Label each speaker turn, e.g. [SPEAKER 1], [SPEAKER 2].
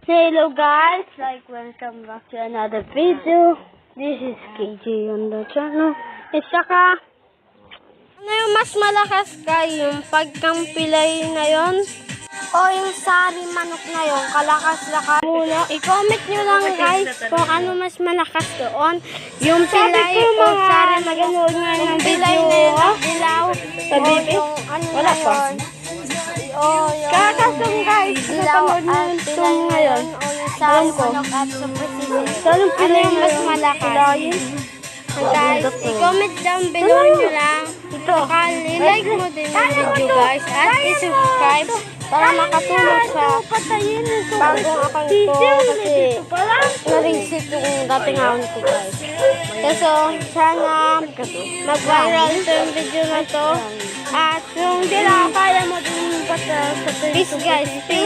[SPEAKER 1] Hello guys, welcome back to another video. This is KJ on the channel. Saka, ano yung mas malakas kayo? Yung pagkampilay na yon? O yung sari manok na yon? Kalakas-lakas muna. I-comment nyo lang guys kung ano mas malakas doon. Yung pilay o sari manok ng pilay na yun, dilaw. O yung ano na yun. Kakasong guys, napanood nyo yung tong ngayon. O yung sari manok at super season. Ano yung mas malakas? Guys, i-comment down below nyo lang. Saka like mo din yung video guys. At i-subscribe para makatulog sa bagong account ko. Kasi na-reset yung dating account ko guys. So, sana mag-viral ito yung video na to. At yung hindi lang kaya mo din sa peace guys.